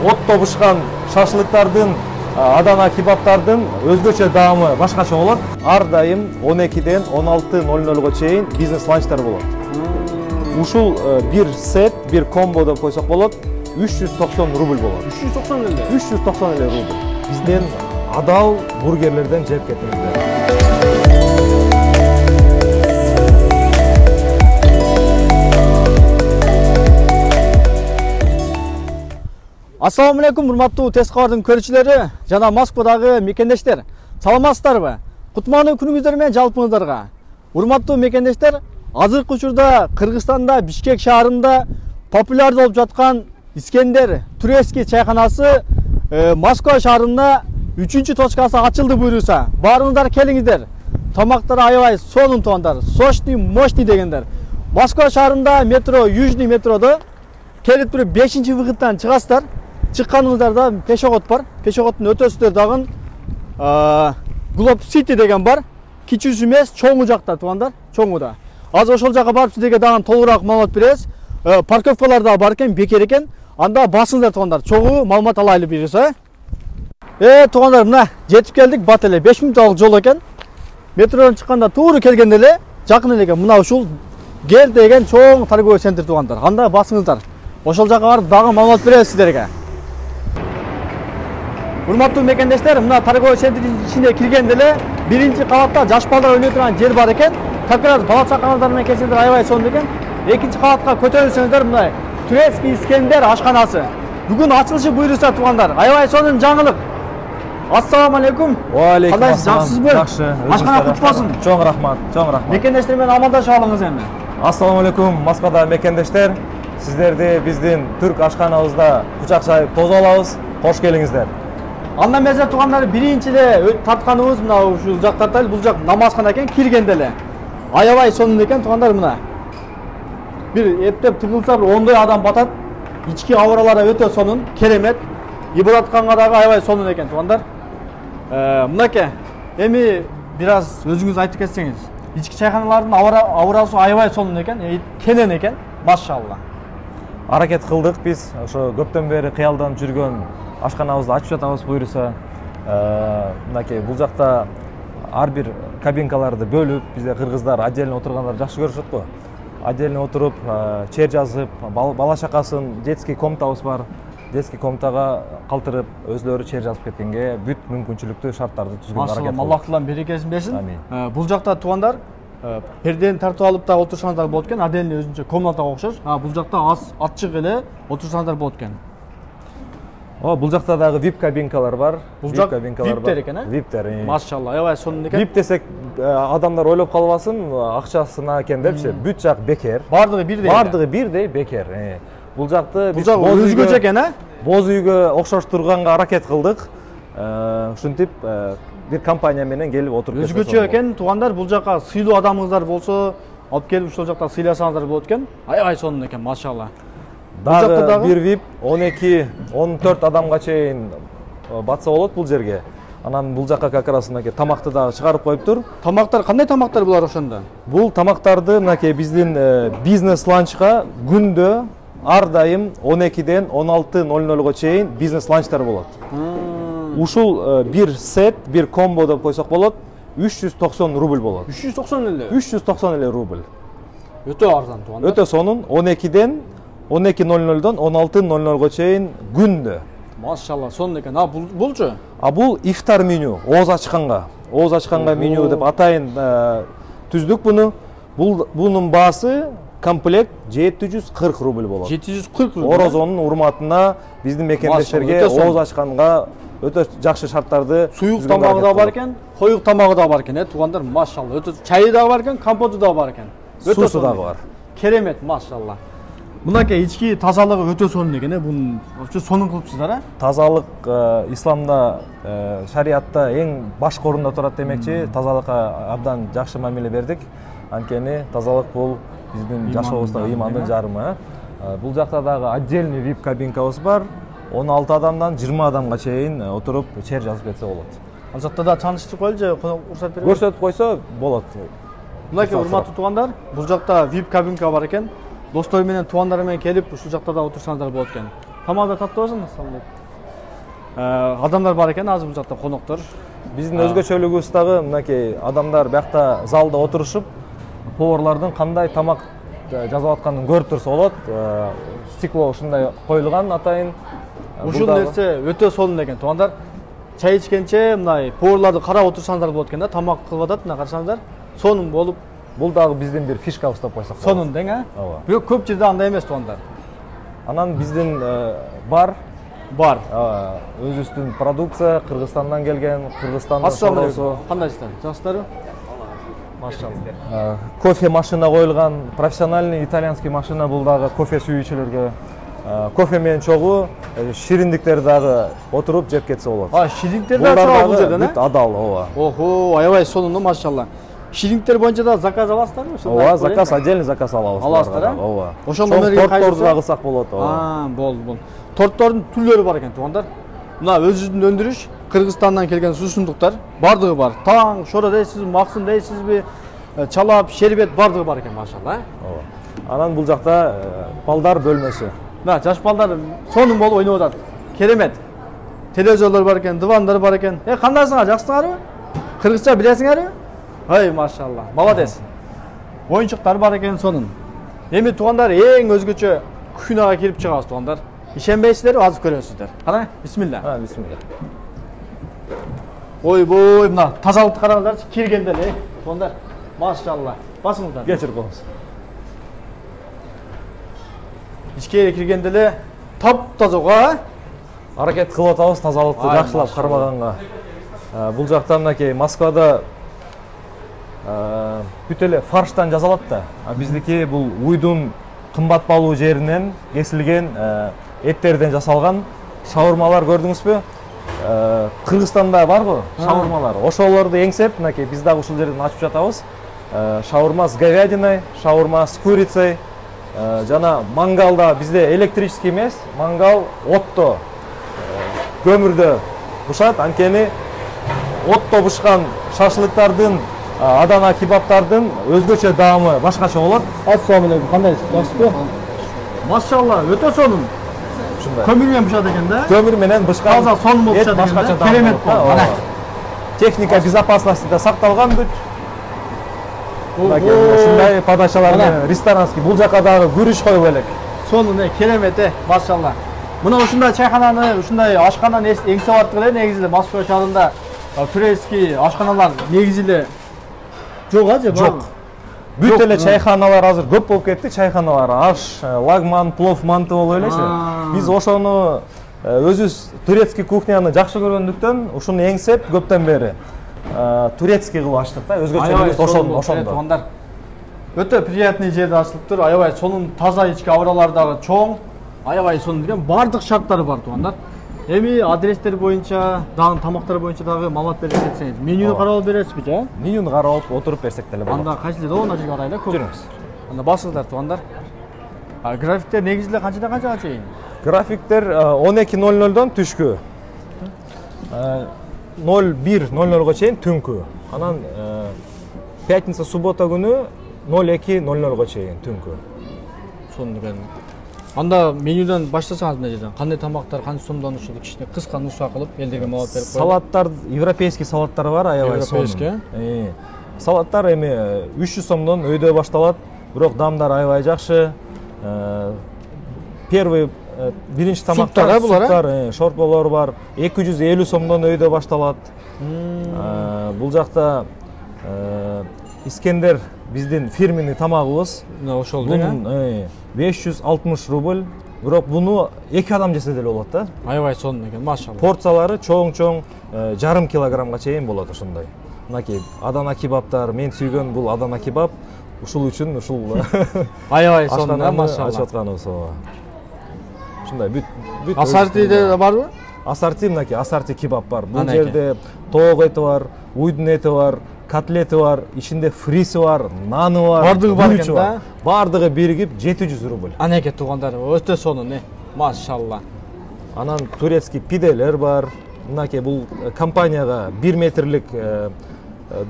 отто бышкан шашлыктардын, Адана кебаптардын өзгөчө даамы башкача болот. Ар дайым 12ден 16:00 чейин бизнес ланчтар болот. Ушул бир сет, бир комбо деп койсок болот, 390 рубль болот. 390 эле. 390 эле рубль. Бизден адал бургерлерден жеп кетиңиздер. Assalamu alaikum, урматтуу Тез кабардын көрүүчүлөрү жана Москвадагы мекендештер. Саламатсыздарбы? Кутмандуу күнүңүздөр менен жалпыңыздарга. Урматтуу мекендештер, азыркы учурда Кыргызстанда Бишкек шаарында популяр болуп жаткан Искендер турецкий чайканасы Москва шаарында 3-чү точкасы ачылды буйруса. Баарыңыздар келиңиздер. Тамактар аябай сонун туугандар. Сочный, мощный дегендер. Москва шаарында метро, Южный метродо келип туруп 5-выходтан чыгасыздар. Чыкканыңыздарда пешоход бар. Пешоходдун өтөсүдөр дагы Globe City деген бар. Кичүүсү эмес, чоңу жакта туугандар, чоңу да. Азыр ошол жака барып сиздерге дагы толугураак маалымат беребиз. Парковкалар да бар экен, бекер экен. Анда басыңыздар туугандар, чогуу маалымат алайлы беребиз, туугандар, мына жетип келдик, бат эле 5 мүнөттүк жол экен. Метродон чыкканда тууру келгенде эле жакын эле экен. Мына ушул Гер деген чоң торговый центр туугандар. Анда басыңыздар. Ошол жака барып дагы маалымат беребиз сиздерге. Урматтуу мекендештер, мына торговый центрдин ичине киргенде эле биринчи кабатта жаш балдар ойной турган жер бар экен. Как раз бала чакаңыздар менен келсеңиздер аябай сонун экен. Экинчи кабатка көтөрүлсөңүздөр мына турецкий Искендер ашканасы. Бүгүн ачылышы буйруса туугандар. Аябай сонун жаңылык. Ассаламу алейкум. Алейкум ассалам. Жакшысызбы? Жакшы. Ашкана кут болсун. Чоң рахмат, чоң рахмат. Мекендештер менен амандашып алыңыз эми. Ассаламу алейкум, Москвада мекендештер. Сиздерди биздин түрк ашканабызда кучакчайып тосуп алабыз. Кош келиңиздер. Андан мезер туугандар, биринчи эле тартканыбыз мына ушул жактарда эле, бул жак намазкана экен, киргенде эле. Аябай сонун экен туугандар, мына. Бир эптеп тыгылса бир 10 адам батат. Ички аваралары өтө сонун, керемет. Ибадатканга дагы аябай сонун экен туугандар. Мынакей, эми бир аз өзүңүз айтып кетсеңиз. Ички чайканалардын аварасы аябай сонун экен, кенен экен, машалла. Аракет кылдык биз, ошо көптөн бери кыялданып жүргөн ашканабызды ачып жатабыз буйруса. Мынакей бул жакта ар бир кабинкаларды бөлүп, бизде кыргыздар отдельно отургандар жакшы көрүшөт го. Отдельно отуруп, чер жазып, бала чакасын детский комнатабыз бар. Детский комнатага калтырып, өзлөрү чер жазып кеткенге бүт мүмкүнчүлүктүү шарттарды түзгөнгө аракет кылдык. Аллах Таалам берекесин берсин. Амин. Бул жакта туугандар, пердени тартып алып да отурсаңыздар болот экен, отдельно өзүнчө комнатага окшош. Бул жакта ачык эле отурсаңыздар болот экен. Бул жакта дагы VIP кабинкалар бар. Бул жак VIP-тер экен, VIP-тер. Машалла, аябай сонун экен. VIP десек, адамдар ойлоп калбасын, акчасына экен депчи. Бүт жак бекер. Бардыгы бирдей. Бардыгы бирдей бекер. Бул жакты биз өзгөчө экен, боз үйгө окшош турганга аракет кылдык. Ушинтип бир компания менен келип отуруп кетсек. Өзгөчө экен, туугандар, бул жака сыйлуу адамыңыздар болсо, алып келип ушул жакта сыйласаңыздар болот экен. Аябай сонун экен, машалла. Дагы бир VIP 12-14 адамга чейин батса болот бул жерге. Анан бул жакка как раз мынакей тамакты дагы чыгарып коюптур. Тамактар кандай тамактар булар ошондо? Бул тамактарды мынакей биздин бизнес ланчка күндө ар дайым 12ден 16:00 чейин бизнес ланчтар болот. Ушул бир сет, бир комбо деп койсок болот, 390 рубль болот. 390 эле. 390 эле рубль. Өтө арзан туугандар. Өтө сонун, 12-ден 12:00дон 16:00 чейин күндө. Машалла, сонун экен. Булчу? Бул ифтар меню, ооз ачканга. Ооз ачканга меню деп атайын түздүк буну. Бунун баасы комплект 740 рубль болот. 740 рубль. Орозонун урматына биздин мекендештерге ооз ачканга өтө жакшы шарттарды. Суюк тамагы да бар экен, коюк тамагы да бар экен, туугандар, машалла. Өтө чайы да бар экен, компоту да бар экен. Суусу дагы бар. Керемет, машалла. Мынакей ички тазалыгы өтө сонун экен, бунун өчө сонун кылыпсыздар, Тазалык исламда, шариатта эң башкы орунда турат демекчи, тазалыкка абдан жакшы мамиле бердик. Анткени тазалык бул биздин жашообуздагы ыймандын жарымы. Бул жакта дагы отдельный VIP кабинкабыз бар. 16 адамдан 20 адамга чейин отуруп чер жазып кетсе болот. Ал жакта да тааныштырып коелу же уруксат берип? Көрсөтүп койсо болот. Мынакей урматтуу туугандар, бул жакта VIP кабинка бар экен. Достор менен, туугандар менен келип ушул жакта да отурсаңыздар болот экен. тамақ да татып аласың, адамдар бар екен, азыр бұл жақта қонақтар. Биздин өзгөчөлүгүбүз дагы мынакей адамдар биякта залда отурушуп, поварлардын кандай тамак жасап атканын көрүп турса болот. Стекло ушундай коюлган атайын. Ушул нерсе өтө сонун экен. Туугандар, чай ичкенче мындай поварларды карап отурсаңдар болот экен да, тамак кылып атат, мына карасаңдар. Сонун болуп, бул дагы биздин бир фишка уктап койсок. сонун дең, а? Ооба. Бирок көп жерде андай эмес, туугандар. Анан биздин бар Бар. өзүбүздүн продукция, Кыргызстандан келген, Кыргызстанда Ассаламу алейкум. Кандайсыздар? Жакшысыздарбы? машалла. Кофе машина коюлган, профессиональный итальянский машина бул дагы кофе сүйүүчүлөргө. Кофе менен чогуу шириндиктер дагы отуруп жеп кетсе болот. Шириндиктер дагы чыга бул жерден, бүт адал, ооба. Охо, аябай сонун, машалла. Шириндиктер боюнча да заказ аласыздарбы? Ооба, заказ, отдельный заказ алабыз. Аласыздар, а? Ооба. Ошондон бери тортторду да кылсак болот, ооба. Болду. Торттордун түрлөрү бар экен, туугандар. Мына өзүбүздүн өндүрүш, Кыргызстандан келген суусундуктар бардыгы бар. Таң, шора дейсизби, максым дейсизби, чалап, шербет бардыгы бар экен, машалла. Ооба. Анан бул жакта балдар бөлмөсү. Мына жаш балдар сонун болуп ойноп атат. Керемет. Телевизорлор бар экен, дивандар бар экен. Кандайсыңар, жакшысыңарбы? Кыргызча билесиңерби? Ай, машалла. Молодец. Оюнчуктар бар экен, сонун. Эми туугандар, эң өзгөчө кухняга кирип чыгабыз, туугандар. Ишенбейсиздерби, азыр көрөсүздөр. Кара, бисмилла. Бисмилла. Ойбой, мына тазалыкты караңыздарчы, киргенде эле, туугандар. Машалла. Басыңыздар. Кечирип коюңуз. Ичкеге киргенде эле таптаза го, Аракет кылып атабыз тазалыкты жакшылап кармаганга. Бул жакта мынакей Москвада бүт эле фарштан жасалат да. Биздики бул уйдун кымбат баалуу жеринен кесилген эттерден жасалган шаурмалар көрдүңүзбү? Кыргызстанда барбы шаурмалар? Ошолорду эңсеп, мынакей биз дагы ушул жерден ачып жатабыз. Шаурма с говядиной, шаурма с курицей, жана мангалда бизде электрический эмес, мангал отто көмүрдө бушат, анткени отто бушкан шашлыктардын, Адана кебаптардын өзгөчө даамы башкача болот. Ассаламу алейкум, кандайсыз? Жакшысызбы? Машалла, өтө сонун. Ушундай. Көмүр менен бышат экен да? Көмүр менен бышкан. Таза сонун болуп бышат экен да? Керемет болду. Мына. Техника безопасности да сакталган бүт. Ушундай подачалар менен ресторанский. Бул жака дагы күрүч коюп элек. Сонун, керемет, машалла. Мына ушундай чайхананы, ушундай ашкананы эңсеп аттык эле, негизи эле Москва шаарында турецкий ашканалар негизи эле жок, а же бар? Жок. Бүт эле чайханалар азыр көп болуп кетти, чайханалар. Аш, лагман, плов, манты болуп элечи. Биз ошону өзүбүз турецкий кухняны жакшы көргөндүктөн ушуну эңсеп көптөн бери турецкий кылып ачтык да, өзгөчө ошондо. Өтө приятный жерде ачылыптыр, аябай сонун таза ички абралар дагы чоң, аябай сонун деген бардык шарттары бар, туугандар. Эми адрестер боюнча, дагы тамактар боюнча дагы маалымат берип кетсеңиз. Менюну карап алып бересизби, жа? Менюну карап алып отуруп берсек деле болот. Анда кайсы жерде ана жерге карайлы, көрүңүз. Анда басыңыздар, туугандар. Графиктер негизи эле канчадан канчага чейин? Графиктер 12:00дон түшкү 01:00го чейин түнкү. Анан пятница, суббота күнү 02:00го чейин түнкү. Сонун экен. Анда менюдан баштасаңыз мына жерден кандай тамактар, канча сомдон ушул кичине кыска нуска кылып элдерге маалымат берип коюңуз. Салаттар, европейский салаттар бар, аябай сонун. Салаттар эми 300 сомдон өйдө башталат, бирок дамдар аябай жакшы. Первый биринчи тамактар, суптар, шорполор бар. 250 сомдон өйдө башталат. Бул жакта Искендер биздин фирменный тамагыбыз. Мына ошол да. 560 рубль. Бирок буну 2 адам жесе деле болот да. Аябай сонун экен, машалла. Порциялары чоң-чоң, жарым килограммга чейин болот ошондой. Мынакей Адана кебаптар, мен сүйгөн бул Адана кебап. Ушул үчүн ушул аябай сонун, машалла. Ачып атканыбыз ооба. Ушундай бүт асортиде барбы? Асорти, мынакей асорти кебап бар. Бул жерде тоок эти бар, уйдун эти бар, котлети бар, ичинде фриси бар, наны бар, бардыгы бар экен да. Бардыгы биригип 700 рубль. Анеке туугандар, өтө сонун, машалла. Анан турецкий пиделер бар. Мынакей бул компанияга 1 метрлик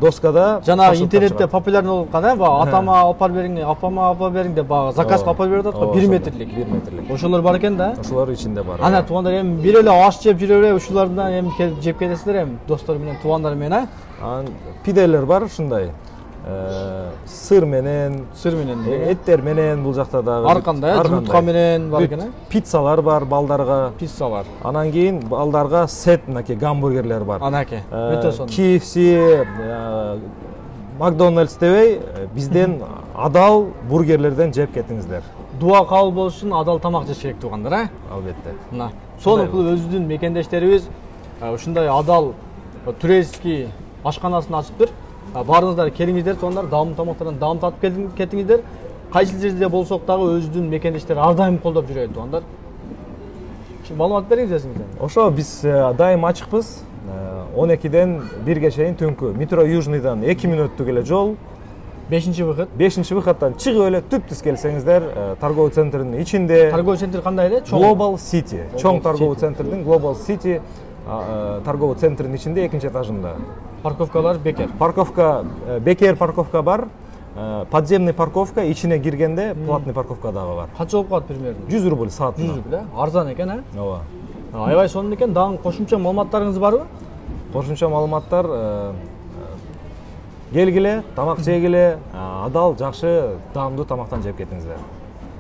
доскада Жанагы ташылып интернетте чыгат. популярный болуп аткан, баягы атама алып бериң, апама алып бериң деп баягы заказга алып берип атат го 1 метрлик. 1 метрлик. Ошолор бар экен да. Ошолор ичинде бар. Ана туугандар эми бир эле аш жеп жүрө бере, ушулардан эми келип жеп кетесиздер эми достор менен, туугандар менен, Пиделер бар ушундай. Сыр менен, эттер менен бул жакта дагы ар кандай жумуртка менен бар экен. Пиццалар бар балдарга. Пиццалар. Анан кийин балдарга сет мынакей гамбургерлер бар. Анаке. Өтө сонун. KFC, Макдональдс дебей, бизден адал бургерлерден жеп кетиңиздер. Дуа кабыл болушун адал тамак жеш керек туугандар, Албетте. Мына сонун кылып өзүбүздүн мекендештерибиз ушундай адал турецкий ашканасын ачыптыр. Барыңыздар, келиңиздер, туугандар, даамдуу тамактардан даам татып кетиңиздер. Кайсы жерде болсок дагы өзүбүздүн мекендештер ар дайым колдоп жүрөйт, туугандар. Маалымат бериңиз өзүңүздөр. Ошо биз дайым ачыкпыз. 12ден 1ге чейин түнкү метро Южныйдан 2 мүнөттүк эле жол. 5-выход. 5-выходтан чыгып эле түп-түз келсеңиздер, торговый центрдин ичинде. Торговый центр кандай эле? Global City. Чоң торговый центрдин Global City торговый центрдин ичинде 2-этажында. Парковкалар бекер. Парковка бекер парковка бар. Подземный парковка, ичине киргенде платный парковка дагы бар. Канча болуп калат примерно? 100 рубль саатына. 100 рубль, арзан экен, Ооба. Аябай сонун экен. Дагы кошумча маалыматтарыңыз барбы? Кошумча маалыматтар келгиле, тамак жегиле, адал, жакшы, даамдуу тамактан жеп кетиңиздер.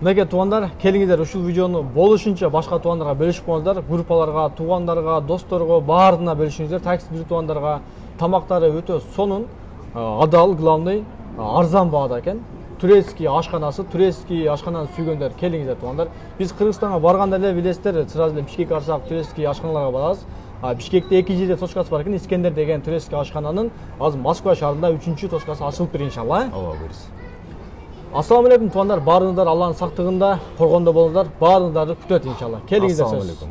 Мынакей туугандар, келиңиздер ушул видеону болушунча башка туугандарга бөлүшүп коңуздар, группаларга, туугандарга, досторго баарына бөлүшүңүздөр. Такси туугандарга тамактары өтө сонун, адал, главный, арзан баада экен. Турецкий ашканасы, турецкий ашкананы сүйгөндөр келиңиздер туугандар. Биз Кыргызстанга барганда эле билесиздер, сразу эле Бишкек арсак турецкий ашканаларга барабыз. Бишкекте 2 жерде точкасы бар экен. Искендер деген турецкий ашкананын азыр Москва шаарында 3-чү точкасы ачылыптыр иншалла. Ооба, буйрус. Ассаламу алейкум туугандар, баарыңыздар Алланын сактыгында, коргондо болуңуздар, баарыңыздарды күтөт иншалла. Келиңиздер сөз.